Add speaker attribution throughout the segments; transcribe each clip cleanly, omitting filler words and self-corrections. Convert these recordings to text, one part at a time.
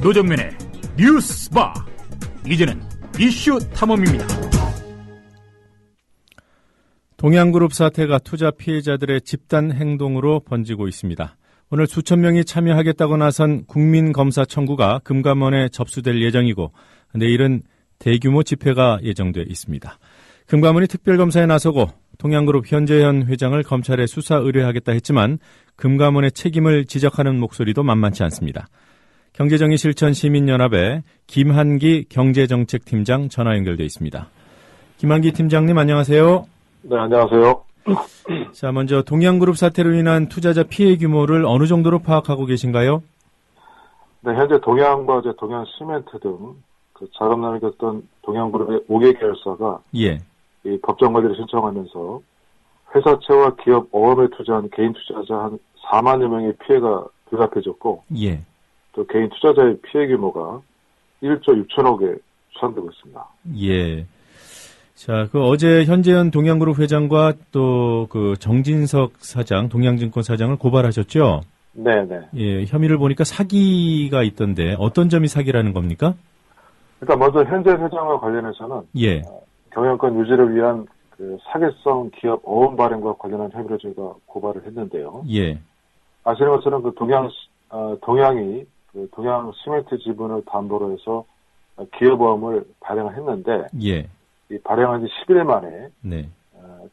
Speaker 1: 노정면의 뉴스바. 이제는 이슈 탐험입니다.
Speaker 2: 동양그룹 사태가 투자 피해자들의 집단 행동으로 번지고 있습니다. 오늘 수천 명이 참여하겠다고 나선 국민검사 청구가 금감원에 접수될 예정이고 내일은 대규모 집회가 예정돼 있습니다. 금감원이 특별검사에 나서고 동양그룹 현재현 회장을 검찰에 수사 의뢰하겠다 했지만 금감원의 책임을 지적하는 목소리도 만만치 않습니다. 경제정의실천시민연합의 김한기 경제정책팀장 전화 연결돼 있습니다. 김한기 팀장님 안녕하세요.
Speaker 3: 네, 안녕하세요.
Speaker 2: 자, 먼저 동양그룹 사태로 인한 투자자 피해 규모를 어느 정도로 파악하고 계신가요?
Speaker 3: 네, 현재 동양과제, 동양시멘트 등 그 자금난을 겪던 동양그룹의 5개 계열사가 이 법정 관리를 신청하면서 회사채와 기업 어음에 투자한 개인 투자자 한 4만여 명의 피해가 불가피해졌고, 또 개인 투자자의 피해 규모가 1조 6천억에 추산되고 있습니다.
Speaker 2: 예. 자, 그 어제 현재현 동양그룹 회장과 또 그 정진석 사장, 동양증권 사장을 고발하셨죠?
Speaker 3: 네네.
Speaker 2: 예, 혐의를 보니까 사기가 있던데 어떤 점이 사기라는 겁니까?
Speaker 3: 일단 먼저 현재 회장과 관련해서는 경영권 유지를 위한 그 사기성 기업 어음 발행과 관련한 혐의로 저희가 고발을 했는데요. 아시는 것처럼 그 동양이 그 동양 시멘트 지분을 담보로 해서 기업 어음을 발행을 했는데 이 발행한 지 10일 만에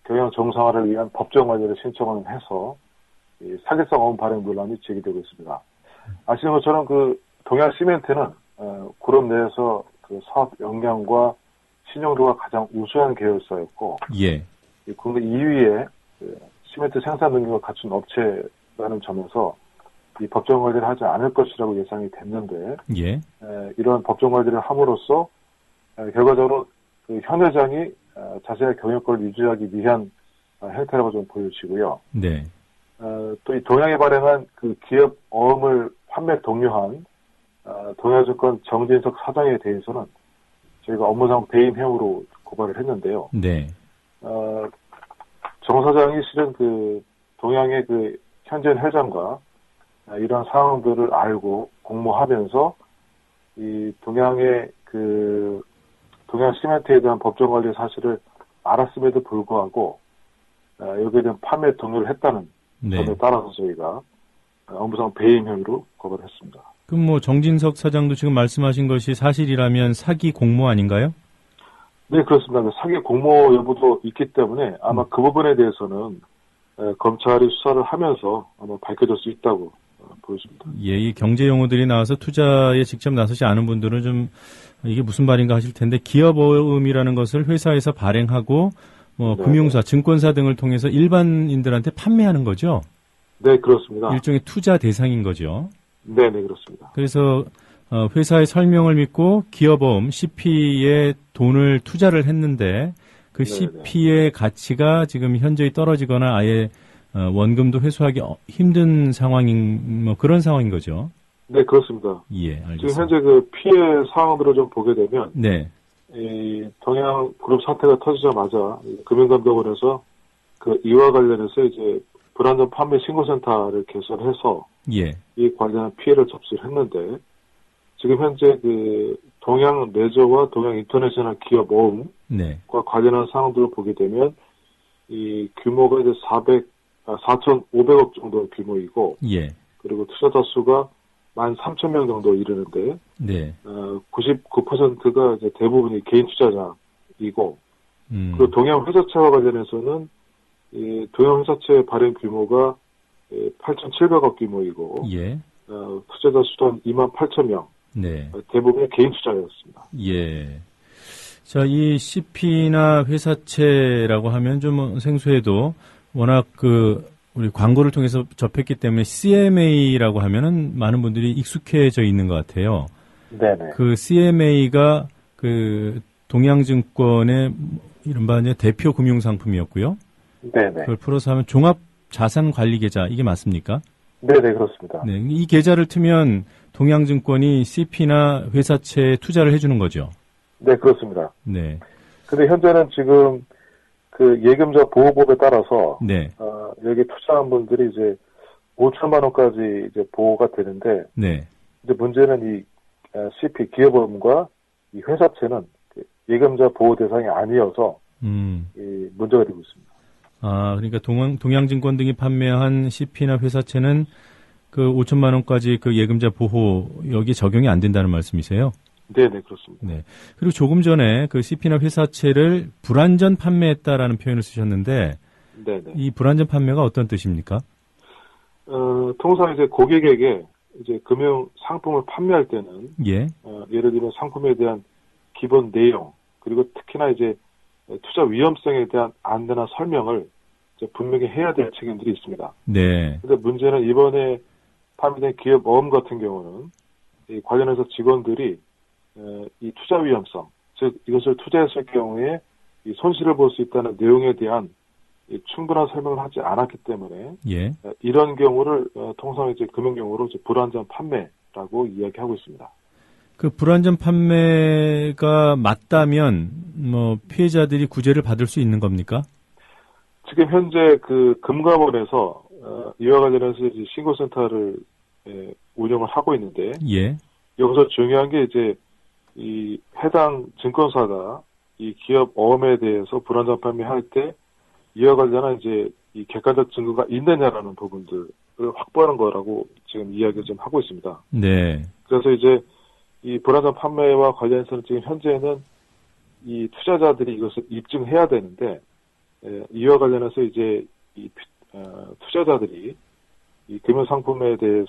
Speaker 3: 경영 정상화를 위한 법정 관리를 신청을 해서 이 사기성 어음 발행 논란이 제기되고 있습니다. 아시는 것처럼 그 동양 시멘트는 그룹 내에서 그 사업 역량과 신용도가 가장 우수한 계열사였고, 국내 2위의 그 시멘트 생산 능력을 갖춘 업체라는 점에서 이 법정 관리를 하지 않을 것이라고 예상이 됐는데, 이런 법정 관리를 함으로써 결과적으로 그 현 회장이 자신의 경영권을 유지하기 위한 행태라고 좀 보여지고요. 또 이 동양이 발행한 그 기업 어음을 판매 독려한 동양증권 정진석 사장에 대해서는 저희가 업무상 배임 혐의로 고발을 했는데요. 정 사장이 실은 그 동양의 그 현재현 회장과 이런 상황들을 알고 공모하면서 이 동양의 그 동양 시멘트에 대한 법정 관리 사실을 알았음에도 불구하고 여기에 대한 판매 동료를 했다는 점에 따라서 저희가 업무상 배임 혐의로 고발했습니다.
Speaker 2: 그럼 뭐 정진석 사장도 지금 말씀하신 것이 사실이라면 사기 공모 아닌가요?
Speaker 3: 네, 그렇습니다. 그 사기 공모 여부도 있기 때문에 아마 그 부분에 대해서는 검찰이 수사를 하면서 아마 밝혀질 수 있다고 보여집니다.
Speaker 2: 예, 이 경제 용어들이 나와서 투자에 직접 나서지 않은 분들은 좀 이게 무슨 말인가 하실 텐데 기업어음이라는 것을 회사에서 발행하고 뭐 금융사, 증권사 등을 통해서 일반인들한테 판매하는 거죠?
Speaker 3: 네, 그렇습니다.
Speaker 2: 일종의 투자 대상인 거죠?
Speaker 3: 네, 그렇습니다.
Speaker 2: 그래서 회사의 설명을 믿고 기업어음 CP에 돈을 투자를 했는데 그 CP의 가치가 지금 현저히 떨어지거나 아예 원금도 회수하기 힘든 상황인 뭐 그런 상황인 거죠.
Speaker 3: 네, 그렇습니다.
Speaker 2: 예, 알겠습니다.
Speaker 3: 지금 현재 그 피해 상황들을 좀 보게 되면 이 동양그룹 사태가 터지자마자 금융감독원에서 그 이와 관련해서 이제 불안전 판매 신고센터를 개설해서 이 관련한 피해를 접수를 했는데 지금 현재 그 동양 레저와 동양 인터내셔널 기업 어음과 관련한 사항들을 보게 되면 이 규모가 이제 4,500억 정도 규모이고 그리고 투자자 수가 13,000명 정도 이르는데 99%가 이제 대부분이 개인 투자자이고 그리고 동양 회사채와 관련해서는 이 동양 회사채 발행 규모가 8,700억 규모이고 투자자 수도 한 28,000명 대부분이 개인 투자였습니다.
Speaker 2: 자, 이 CP나 회사채라고 하면 좀 생소해도 워낙 우리 광고를 통해서 접했기 때문에 CMA라고 하면은 많은 분들이 익숙해져 있는 것 같아요. 그 CMA가 그 동양증권의 이른바 이제 대표 금융 상품이었고요. 그걸 풀어서 하면 종합 자산 관리 계좌 이게 맞습니까?
Speaker 3: 그렇습니다.
Speaker 2: 이 계좌를 트면 동양증권이 CP나 회사채에 투자를 해주는 거죠.
Speaker 3: 네, 그렇습니다.
Speaker 2: 근데
Speaker 3: 현재는 지금 그 예금자 보호법에 따라서 여기 투자한 분들이 이제 5천만 원까지 이제 보호가 되는데 이제 문제는 이 CP 기업어음과 이 회사채는 예금자 보호 대상이 아니어서 이 문제가 되고 있습니다.
Speaker 2: 아, 그러니까 동양증권 등이 판매한 CP나 회사채는 그 5천만 원까지 그 예금자 보호 여기 적용이 안 된다는 말씀이세요?
Speaker 3: 네, 그렇습니다.
Speaker 2: 네. 그리고 조금 전에 그 CP나 회사채를 불안전 판매했다라는 표현을 쓰셨는데,
Speaker 3: 네네.
Speaker 2: 이 불안전 판매가 어떤 뜻입니까?
Speaker 3: 통상 이제 고객에게 이제 금융 상품을 판매할 때는
Speaker 2: 예.
Speaker 3: 예를 들면 상품에 대한 기본 내용 그리고 특히나 이제 투자 위험성에 대한 안내나 설명을 이제 분명히 해야 될 책임들이 있습니다.
Speaker 2: 네.
Speaker 3: 근데 문제는 이번에 판매된 기업 어음 같은 경우는 이 관련해서 직원들이 이 투자 위험성, 즉 이것을 투자했을 경우에 이 손실을 볼 수 있다는 내용에 대한 이 충분한 설명을 하지 않았기 때문에
Speaker 2: 예.
Speaker 3: 이런 경우를 통상 이제 금융용어로 이제 불안전 판매라고 이야기하고 있습니다.
Speaker 2: 그 불안전 판매가 맞다면 뭐 피해자들이 구제를 받을 수 있는 겁니까?
Speaker 3: 지금 현재 그 금감원에서 이와 관련해서 이제 신고센터를 운영을 하고 있는데,
Speaker 2: 예.
Speaker 3: 여기서 중요한 게 이제 이 해당 증권사가 이 기업 어음에 대해서 불안전 판매할 때 이와 관련한 이제 이 객관적 증거가 있느냐라는 부분들을 확보하는 거라고 지금 이야기를 좀 하고 있습니다.
Speaker 2: 네.
Speaker 3: 그래서 이제 이 불안전 판매와 관련해서는 지금 현재는 이 투자자들이 이것을 입증해야 되는데, 이와 관련해서 이제 이 투자자들이 이 금융 상품에 대해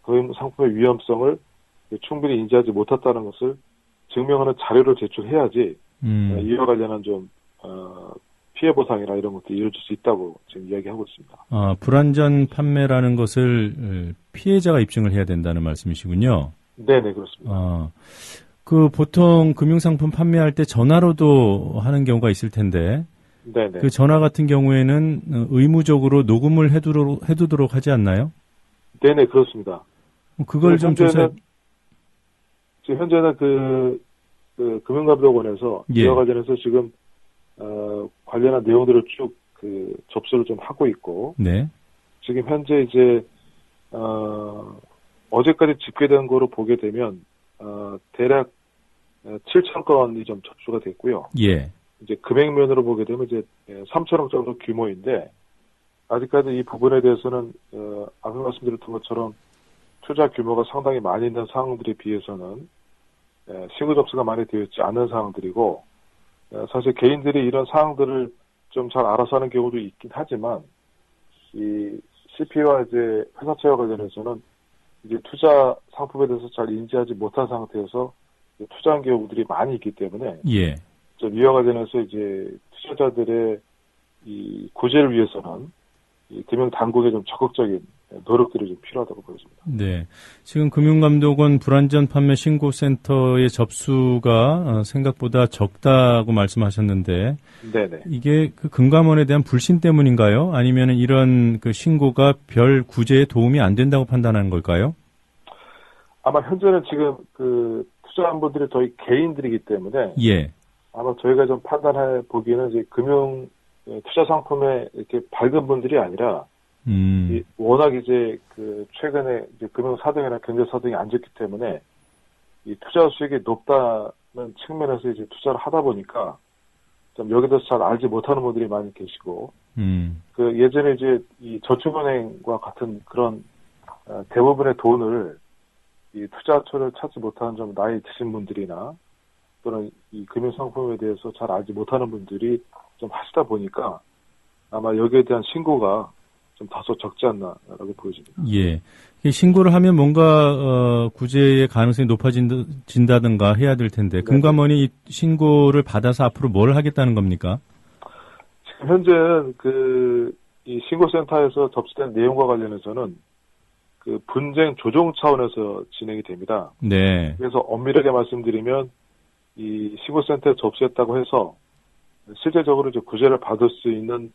Speaker 3: 금융 상품의 위험성을 충분히 인지하지 못했다는 것을 증명하는 자료를 제출해야지 이와 관련한 좀 피해 보상이나 이런 것도 이루어질 수 있다고 지금 이야기하고 있습니다.
Speaker 2: 아, 불안전 판매라는 것을 피해자가 입증을 해야 된다는 말씀이시군요.
Speaker 3: 네네, 그렇습니다.
Speaker 2: 그 보통 금융상품 판매할 때 전화로도 하는 경우가 있을 텐데,
Speaker 3: 네네.
Speaker 2: 그 전화 같은 경우에는 의무적으로 녹음을 해두도록 하지 않나요?
Speaker 3: 네네, 그렇습니다.
Speaker 2: 그걸 좀 조사해.
Speaker 3: 지금 현재는 그 금융감독원에서
Speaker 2: 예.
Speaker 3: 이와 관련해서 지금 관련한 내용들을 쭉 접수를 좀 하고 있고,
Speaker 2: 네.
Speaker 3: 지금 현재 이제 어제까지 집계된 거로 보게 되면 대략 7천 건이 좀 접수가 됐고요.
Speaker 2: 예.
Speaker 3: 이제 금액면으로 보게 되면 이제 3천억 정도 규모인데, 아직까지 이 부분에 대해서는 앞에 말씀드렸던 것처럼 투자 규모가 상당히 많이 있는 상황들에 비해서는 신고 접수가 많이 되어 있지 않은 상황들이고, 사실 개인들이 이런 상황들을 좀 잘 알아서 하는 경우도 있긴 하지만, 이 CP와 이제 회사채와 관련해서는 이제 투자 상품에 대해서 잘 인지하지 못한 상태에서 투자한 경우들이 많이 있기 때문에,
Speaker 2: 예.
Speaker 3: 좀 이와 관련해서 이제 투자자들의 이 구제를 위해서는 이 금융 당국의 좀 적극적인 노력들이 좀 필요하다고 보여집니다.
Speaker 2: 네. 지금 금융감독원 불안전 판매 신고센터의 접수가 생각보다 적다고 말씀하셨는데,
Speaker 3: 네네.
Speaker 2: 이게 그 금감원에 대한 불신 때문인가요? 아니면 이런 그 신고가 별 구제에 도움이 안 된다고 판단하는 걸까요?
Speaker 3: 아마 현재는 지금 그 투자한 분들이 저희 개인들이기 때문에,
Speaker 2: 예.
Speaker 3: 아마 저희가 좀 판단해 보기에는 이제 금융 투자 상품에 이렇게 밝은 분들이 아니라, 워낙 이제 그 최근에 이제 금융 사등이나 경제 사등이 안 좋기 때문에 이 투자 수익이 높다는 측면에서 이제 투자를 하다 보니까 좀 여기에 대해서 잘 알지 못하는 분들이 많이 계시고, 그 예전에 이제 이 저축은행과 같은 그런 대부분의 돈을 이 투자처를 찾지 못하는 좀 나이 드신 분들이나 또는 이 금융 상품에 대해서 잘 알지 못하는 분들이 좀 하시다 보니까 아마 여기에 대한 신고가 좀 다소 적지 않나라고 보여집니다.
Speaker 2: 예. 신고를 하면 뭔가 구제의 가능성이 높아진다든가 해야 될 텐데,
Speaker 3: 네네.
Speaker 2: 금감원이 신고를 받아서 앞으로 뭘 하겠다는 겁니까?
Speaker 3: 지금 현재는 이 신고센터에서 접수된 내용과 관련해서는 그 분쟁 조정 차원에서 진행이 됩니다.
Speaker 2: 네.
Speaker 3: 그래서 엄밀하게 말씀드리면 이 신고센터에 접수했다고 해서 실제적으로 이제 구제를 받을 수 있는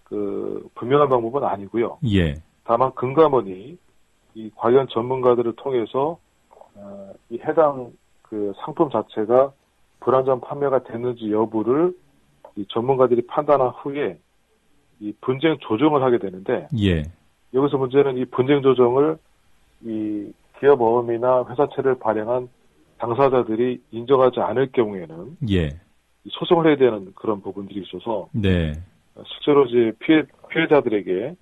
Speaker 3: 그 분명한 방법은 아니고요.
Speaker 2: 예.
Speaker 3: 다만 금감원이 이 관련 전문가들을 통해서 이 해당 그 상품 자체가 불안전 판매가 됐는지 여부를 이 전문가들이 판단한 후에 이 분쟁 조정을 하게 되는데,
Speaker 2: 예.
Speaker 3: 여기서 문제는 이 분쟁 조정을 이 기업 어음이나 회사채를 발행한 당사자들이 인정하지 않을 경우에는
Speaker 2: 예.
Speaker 3: 소송을 해야 되는 그런 부분들이 있어서
Speaker 2: 네.
Speaker 3: 실제로 이제 피해자들에게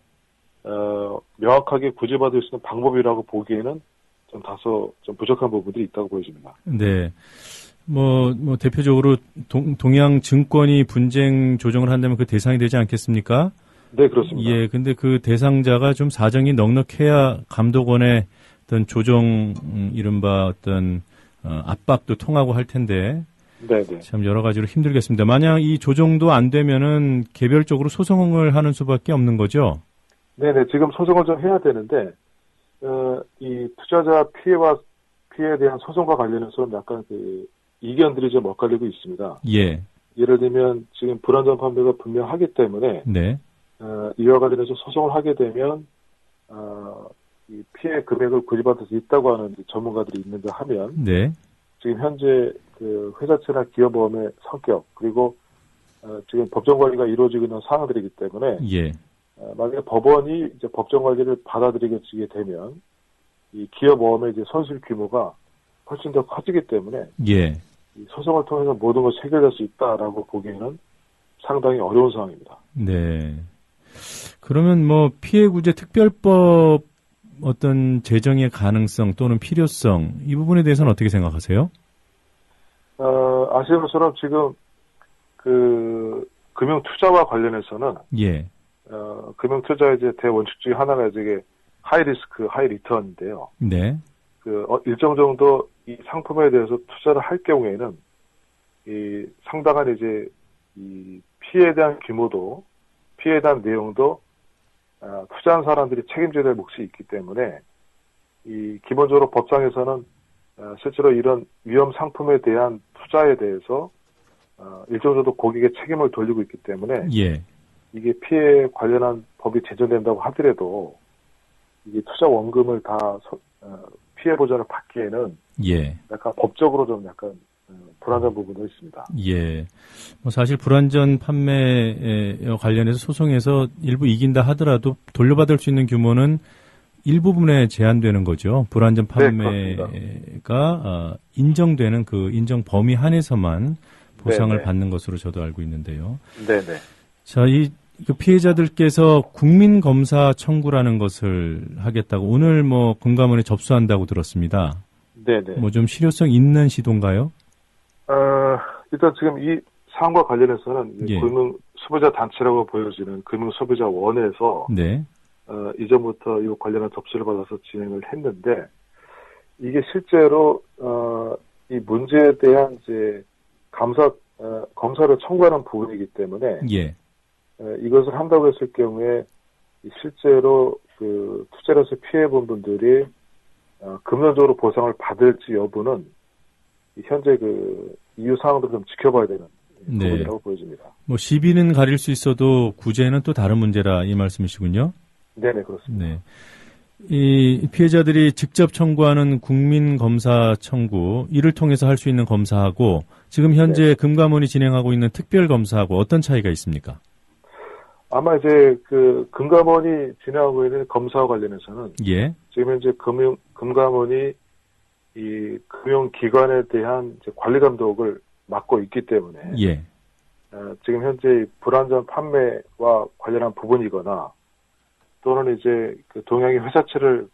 Speaker 3: 명확하게 구제받을 수 있는 방법이라고 보기에는 좀 다소 좀 부족한 부분들이 있다고 보여집니다.
Speaker 2: 네. 뭐 대표적으로 동양 증권이 분쟁 조정을 한다면 그 대상이 되지 않겠습니까?
Speaker 3: 네, 그렇습니다.
Speaker 2: 예, 근데 그 대상자가 좀 사정이 넉넉해야 감독원의 어떤 조정, 이른바 어떤, 압박도 통하고 할 텐데.
Speaker 3: 네네.
Speaker 2: 참 여러 가지로 힘들겠습니다. 만약 이 조정도 안 되면은 개별적으로 소송을 하는 수밖에 없는 거죠?
Speaker 3: 네네. 지금 소송을 좀 해야 되는데, 이 투자자 피해에 대한 소송과 관련해서는 약간 그 이견들이 좀 엇갈리고 있습니다.
Speaker 2: 예.
Speaker 3: 예를 들면 지금 불안전 판매가 분명하기 때문에,
Speaker 2: 네.
Speaker 3: 이와 관련해서 소송을 하게 되면, 이 피해 금액을 구제받을 수 있다고 하는 전문가들이 있는가 하면,
Speaker 2: 네.
Speaker 3: 지금 현재 그 회사채나 기업보험의 성격, 그리고, 지금 법정 관리가 이루어지고 있는 사항들이기 때문에,
Speaker 2: 예.
Speaker 3: 만약에 법원이 이제 법정 관리를 받아들이게 되면, 이 기업보험의 이제 손실 규모가 훨씬 더 커지기 때문에,
Speaker 2: 예.
Speaker 3: 이 소송을 통해서 모든 것이 해결될 수 있다라고 보기에는 상당히 어려운 상황입니다.
Speaker 2: 네. 그러면 뭐 피해구제 특별법 어떤 제정의 가능성 또는 필요성 이 부분에 대해서는 어떻게 생각하세요?
Speaker 3: 아시는 것처럼 지금 그 금융 투자와 관련해서는
Speaker 2: 예.
Speaker 3: 금융 투자의 이제 대원칙 중에 하나가 이제 하이 리스크, 하이 리턴인데요.
Speaker 2: 네.
Speaker 3: 그 일정 정도 이 상품에 대해서 투자를 할 경우에는 이 상당한 이제 이 피해에 대한 규모도 피해에 대한 내용도 투자한 사람들이 책임져야 될 몫이 있기 때문에 이 기본적으로 법상에서는 실제로 이런 위험 상품에 대한 투자에 대해서 일정 정도 고객의 책임을 돌리고 있기 때문에
Speaker 2: 예.
Speaker 3: 이게 피해에 관련한 법이 제정된다고 하더라도 이게 투자 원금을 다 피해 보전을 받기에는
Speaker 2: 예.
Speaker 3: 약간 법적으로 좀 약간 불안한 부분도 있습니다.
Speaker 2: 예. 뭐 사실 불안전 판매에 관련해서 소송에서 일부 이긴다 하더라도 돌려받을 수 있는 규모는 일부분에 제한되는 거죠. 불안전 판매가 네, 인정되는 그 인정 범위 한에서만 보상을 네네. 받는 것으로 저도 알고 있는데요.
Speaker 3: 네네.
Speaker 2: 자, 이 피해자들께서 국민검사 청구라는 것을 하겠다고 오늘 뭐 금감원에 접수한다고 들었습니다. 네네. 뭐 좀 실효성 있는 시도인가요?
Speaker 3: 일단 지금 이 사안과 관련해서는
Speaker 2: 예.
Speaker 3: 금융 소비자 단체라고 보여지는 금융 소비자 원에서
Speaker 2: 네.
Speaker 3: 이전부터 이 관련한 접수를 받아서 진행을 했는데 이게 실제로 이 문제에 대한 이제 검사를 청구하는 부분이기 때문에
Speaker 2: 예.
Speaker 3: 이것을 한다고 했을 경우에 실제로 그 투자를 해서 피해본 분들이 금전적으로 보상을 받을지 여부는 현재 그 이유 사항들을 좀 지켜봐야 되는
Speaker 2: 네.
Speaker 3: 부분이라고 보여집니다.
Speaker 2: 뭐 시비는 가릴 수 있어도 구제는 또 다른 문제라 이 말씀이시군요.
Speaker 3: 네네 그렇습니다.
Speaker 2: 네. 이 피해자들이 직접 청구하는 국민검사 청구 이를 통해서 할 수 있는 검사하고 지금 현재 네. 금감원이 진행하고 있는 특별검사하고 어떤 차이가 있습니까? 아마
Speaker 3: 이제 그 금감원이 진행하고 있는 검사와 관련해서는
Speaker 2: 예.
Speaker 3: 지금 현재 금감원이 이 금융기관에 대한 이제 관리 감독을 맡고 있기 때문에
Speaker 2: 예.
Speaker 3: 지금 현재 불안전 판매와 관련한 부분이거나 또는 이제 그 동양의 회사채를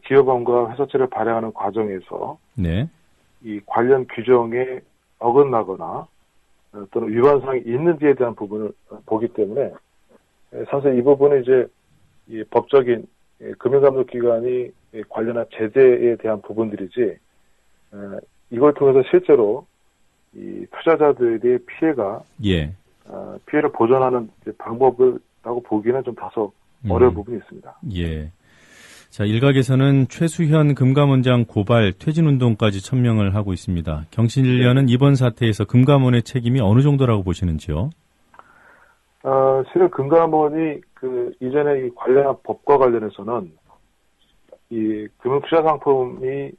Speaker 3: 기업원과 회사채를 발행하는 과정에서
Speaker 2: 네.
Speaker 3: 이 관련 규정에 어긋나거나 또는 위반 사항이 있는지에 대한 부분을 보기 때문에 사실 이 부분은 이제 이 법적인 금융감독기관이 관련한 제재에 대한 부분들이지 이걸 통해서 실제로 이 투자자들의 피해가
Speaker 2: 예.
Speaker 3: 피해를 보전하는 방법이라고 보기에는 좀 다소 어려운 부분이 있습니다.
Speaker 2: 예. 자, 일각에서는 최수현 금감원장 고발 퇴진운동까지 천명을 하고 있습니다. 경실련은 이번 사태에서 금감원의 책임이 어느 정도라고 보시는지요?
Speaker 3: 실은 금감원이 그 이전에 이 관련한 법과 관련해서는 이 금융투자 상품이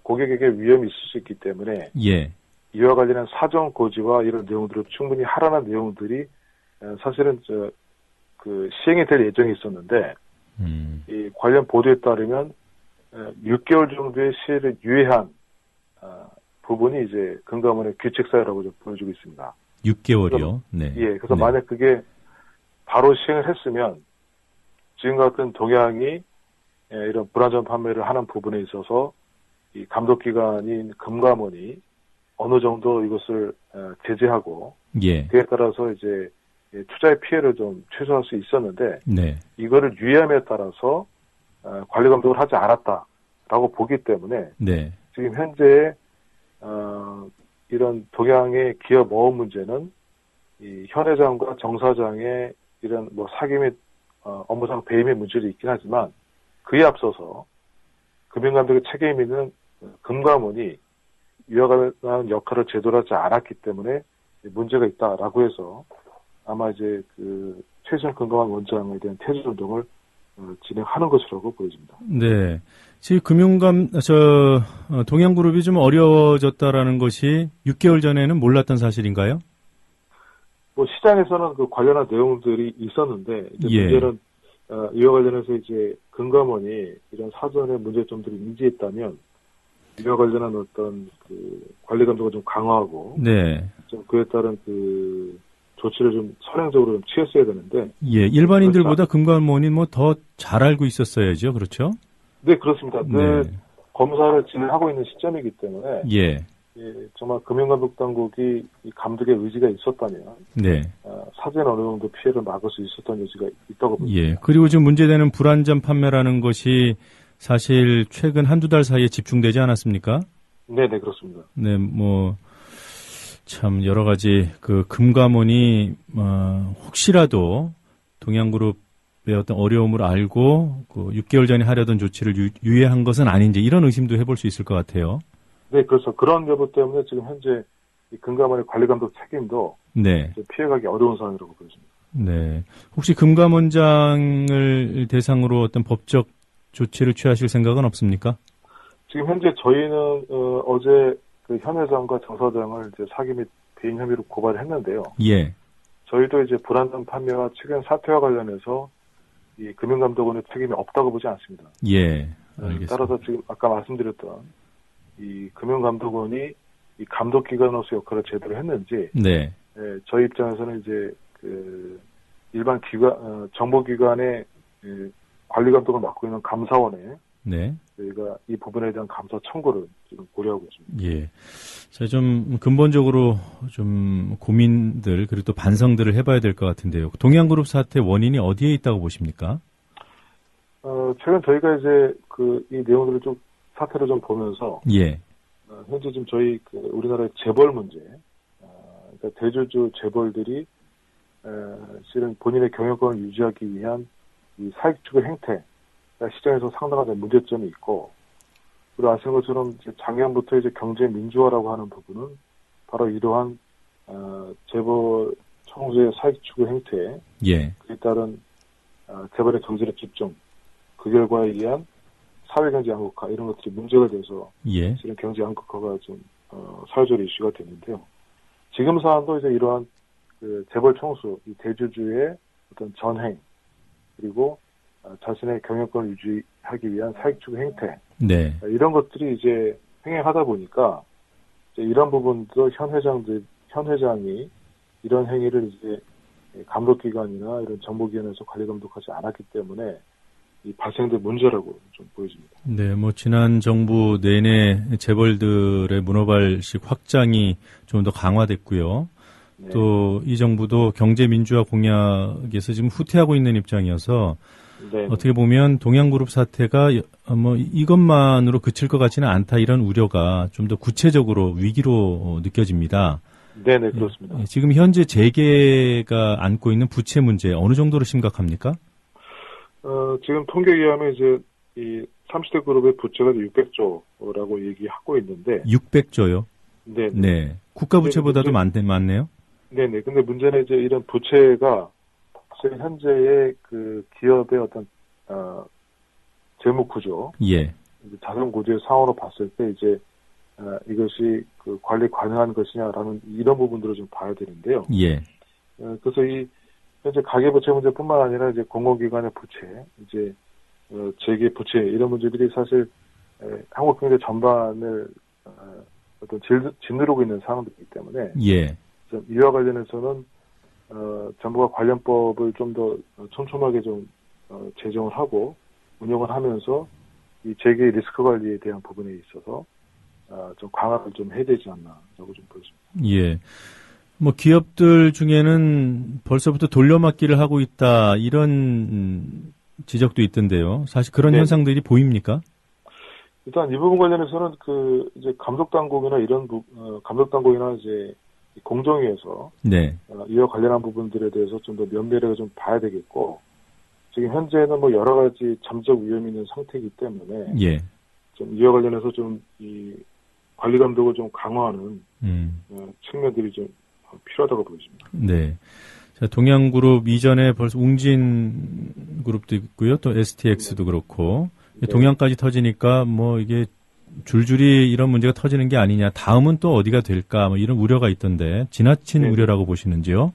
Speaker 3: 고객에게 위험이 있을 수 있기 때문에
Speaker 2: 예.
Speaker 3: 이와 관련한 사정 고지와 이런 내용들을 충분히 하라는 내용들이 사실은 그 시행이 될 예정이 있었는데 이 관련 보도에 따르면 6개월 정도의 시일을 유예한 부분이 이제 금감원의 규칙 사유라고 좀 보여주고 있습니다.
Speaker 2: 6개월이요? 네.
Speaker 3: 예, 그래서 만약 그게 바로 시행을 했으면 지금 같은 동양이 이런 불안전 판매를 하는 부분에 있어서 이 감독기관인 금감원이 어느 정도 이것을 제재하고
Speaker 2: 예.
Speaker 3: 그에 따라서 이제 투자의 피해를 좀 최소화할 수 있었는데
Speaker 2: 네.
Speaker 3: 이거를 유예함에 따라서 관리 감독을 하지 않았다라고 보기 때문에
Speaker 2: 네.
Speaker 3: 지금 현재 이런 동양의 기업 어업 문제는 이 현 회장과 정 사장의 이런 뭐 사기 및 업무상 배임의 문제도 있긴 하지만 그에 앞서서 금융감독의 책임 있는 금감원이 이와 같은 역할을 제대로 하지 않았기 때문에 문제가 있다라고 해서 아마 이제 그 최수영 금감원 원장에 대한 퇴진 운동을 진행하는 것이라고 보여집니다.
Speaker 2: 네. 지금 동양그룹이 좀 어려워졌다라는 것이 6개월 전에는 몰랐던 사실인가요?
Speaker 3: 뭐 시장에서는 그 관련한 내용들이 있었는데 이제
Speaker 2: 예.
Speaker 3: 문제는 이와 관련해서 이제 금감원이 이런 사전의 문제점들을 인지했다면 이와 관련한 어떤 그 관리 감독을 좀 강화하고
Speaker 2: 네.
Speaker 3: 좀 그에 따른 그 조치를 좀 선행적으로 좀 취했어야 되는데
Speaker 2: 예, 일반인들보다 금감원이 뭐 더 잘 알고 있었어야죠. 그렇죠?
Speaker 3: 네, 그렇습니다. 그
Speaker 2: 네.
Speaker 3: 검사를 진행하고 있는 시점이기 때문에
Speaker 2: 예.
Speaker 3: 정말 금융감독 당국이 이 감독의 의지가 있었다면
Speaker 2: 네.
Speaker 3: 사전에 어느 정도 피해를 막을 수 있었던 여지가 있다고 봅니다.
Speaker 2: 예. 그리고 지금 문제되는 불안전 판매라는 것이 사실 최근 한두 달 사이에 집중되지 않았습니까?
Speaker 3: 네, 그렇습니다.
Speaker 2: 네, 뭐 참 여러 가지 그 금감원이 혹시라도 동양그룹의 어떤 어려움을 알고 그 6개월 전에 하려던 조치를 유예한 것은 아닌지 이런 의심도 해볼 수 있을 것 같아요.
Speaker 3: 네, 그래서 그런 여부 때문에 지금 현재 이 금감원의 관리감독 책임도
Speaker 2: 네.
Speaker 3: 피해가기 어려운 상황이라고 보여집니다.
Speaker 2: 네. 혹시 금감원장을 대상으로 어떤 법적 조치를 취하실 생각은 없습니까?
Speaker 3: 지금 현재 저희는 어제 그 현 회장과 정 사장을 이제 사기 및 배임 혐의로 고발을 했는데요.
Speaker 2: 예.
Speaker 3: 저희도 이제 불안전 판매와 최근 사태와 관련해서 이 금융감독원의 책임이 없다고 보지 않습니다.
Speaker 2: 예. 알겠습니다.
Speaker 3: 따라서 지금 아까 말씀드렸던 이 금융감독원이 이 감독기관으로서 역할을 제대로 했는지,
Speaker 2: 네.
Speaker 3: 저희 입장에서는 이제 그 일반 기관, 정보기관의 관리감독을 맡고 있는 감사원에
Speaker 2: 네.
Speaker 3: 저희가 이 부분에 대한 감사 청구를 지금 고려하고 있습니다.
Speaker 2: 예. 자, 좀 근본적으로 좀 고민들 그리고 또 반성들을 해봐야 될 것 같은데요. 동양그룹 사태 원인이 어디에 있다고 보십니까?
Speaker 3: 최근 저희가 이제 이 내용들을 좀 사태를 좀 보면서
Speaker 2: 예.
Speaker 3: 현재 지금 저희 우리나라의 재벌 문제, 그러니까 대주주 재벌들이 실은 본인의 경영권을 유지하기 위한 이 사익 추구 행태 시장에서 상당한 문제점이 있고, 그리고 아시는 것처럼 이제 작년부터 이제 경제 민주화라고 하는 부분은 바로 이러한 재벌 청주의 사익 추구 행태,
Speaker 2: 예.
Speaker 3: 그에 따른 재벌의 경제력 집중, 그 결과에 의한 사회경제 양극화 이런 것들이 문제가 돼서
Speaker 2: 예.
Speaker 3: 실은 경제 양극화가 좀 사회적으로 이슈가 됐는데요. 지금 사안도 이제 이러한 그 재벌 총수, 이 대주주의 어떤 전행, 그리고 자신의 경영권을 유지하기 위한 사익 추구 행태,
Speaker 2: 네.
Speaker 3: 이런 것들이 이제 행행하다 보니까 이제 이런 부분도 현 회장이 이런 행위를 이제 감독기관이나 이런 정보기관에서 관리 감독하지 않았기 때문에 이 발생된 문제라고 좀 보여집니다.
Speaker 2: 네, 뭐 지난 정부 내내 재벌들의 문어발식 확장이 좀 더 강화됐고요.
Speaker 3: 네.
Speaker 2: 또 이 정부도 경제 민주화 공약에서 지금 후퇴하고 있는 입장이어서
Speaker 3: 네.
Speaker 2: 어떻게 보면 동양그룹 사태가 뭐 이것만으로 그칠 것 같지는 않다 이런 우려가 좀 더 구체적으로 위기로 느껴집니다.
Speaker 3: 네, 그렇습니다.
Speaker 2: 예, 지금 현재 재계가 안고 있는 부채 문제 어느 정도로 심각합니까?
Speaker 3: 지금 통계에 의하면 이제 이 30대 그룹의 부채가 600조라고 얘기하고 있는데
Speaker 2: 600조요?
Speaker 3: 네.
Speaker 2: 네. 국가 부채보다도 많네요.
Speaker 3: 네네. 근데 문제는 이제 이런 부채가 현재의 그 기업의 어떤 재무 구조,
Speaker 2: 예.
Speaker 3: 자산 구조의 상황으로 봤을 때 이제 이것이 그 관리 가능한 것이냐라는 이런 부분들을 좀 봐야 되는데요.
Speaker 2: 예.
Speaker 3: 그래서 이 현재 가계부채 문제뿐만 아니라 이제 공공기관의 부채, 이제 재계 부채 이런 문제들이 사실 한국 경제 전반을 어떤 짓누르고 있는 사항들이기 때문에
Speaker 2: 예.
Speaker 3: 이와 관련해서는 정부가 관련법을 좀 더 촘촘하게 좀 제정을 하고 운영을 하면서 이 재계 리스크 관리에 대한 부분에 있어서 좀 강화를 좀 해야 되지 않나라고 좀 보여집니다.
Speaker 2: 예. 뭐 기업들 중에는 벌써부터 돌려막기를 하고 있다 이런 지적도 있던데요. 사실 그런 현상들이 보입니까?
Speaker 3: 일단 이 부분 관련해서는 이제 감독 당국이나 이제 공정위에서 이와 관련한 부분들에 대해서 좀 더 면밀하게 좀 봐야 되겠고, 지금 현재는 뭐 여러 가지 잠적 위험이 있는 상태이기 때문에 좀 이와 관련해서 좀 이 관리 감독을 좀 강화하는 측면들이 좀 필요하다고 보여집니다.
Speaker 2: 네. 자, 동양그룹 이전에 벌써 웅진그룹도 있고요. 또 STX도 그렇고. 동양까지 터지니까 뭐 이게 줄줄이 이런 문제가 터지는 게 아니냐. 다음은 또 어디가 될까. 뭐 이런 우려가 있던데 지나친 우려라고 보시는지요?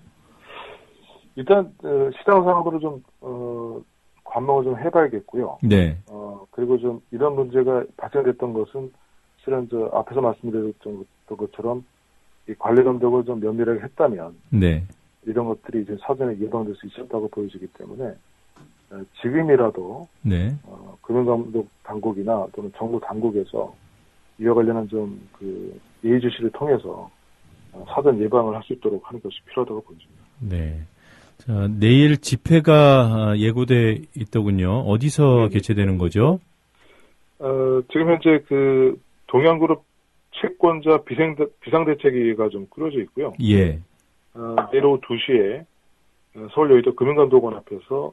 Speaker 2: 일단
Speaker 3: 시장 상황으로 좀 관망을 좀 해봐야겠고요.
Speaker 2: 네.
Speaker 3: 그리고 좀 이런 문제가 발생됐던 것은 실은 앞에서 말씀드렸던 것처럼 이 관리 감독을 좀 면밀하게 했다면 이런 것들이 이제 사전에 예방될 수 있었다고 보여지기 때문에 지금이라도 금융감독 당국이나 또는 정부 당국에서 이와 관련한 좀 예의주시를 통해서 사전 예방을 할 수 있도록 하는 것이 필요하다고 보여집니다.
Speaker 2: 네. 자, 내일 집회가 예고돼 있더군요. 어디서 개최되는 거죠?
Speaker 3: 지금 현재 동양그룹 채권자 비상대책위가 좀 꾸려져 있고요.
Speaker 2: 예.
Speaker 3: 내일 오후 2시에 서울 여의도 금융감독원 앞에서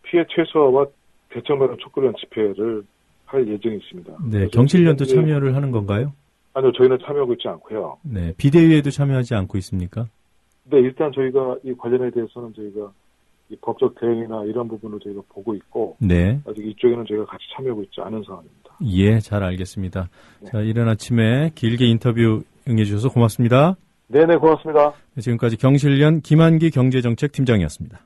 Speaker 3: 피해 최소화와 대책 마련 촉구를 위한 집회를 할 예정이 있습니다.
Speaker 2: 네, 경실련도 참여를 하는 건가요?
Speaker 3: 아니요, 저희는 참여하고 있지 않고요.
Speaker 2: 네, 비대위에도 참여하지 않고 있습니까?
Speaker 3: 네, 일단 저희가 이 관련에 대해서는 저희가 이 법적 대응이나 이런 부분을 저희가 보고 있고, 아직 이쪽에는 저희가 같이 참여하고 있지 않은 상황입니다.
Speaker 2: 예, 잘 알겠습니다. 자, 이른 아침에 길게 인터뷰 응해주셔서 고맙습니다.
Speaker 3: 네네, 고맙습니다.
Speaker 2: 지금까지 경실련 김한기 경제정책팀장이었습니다.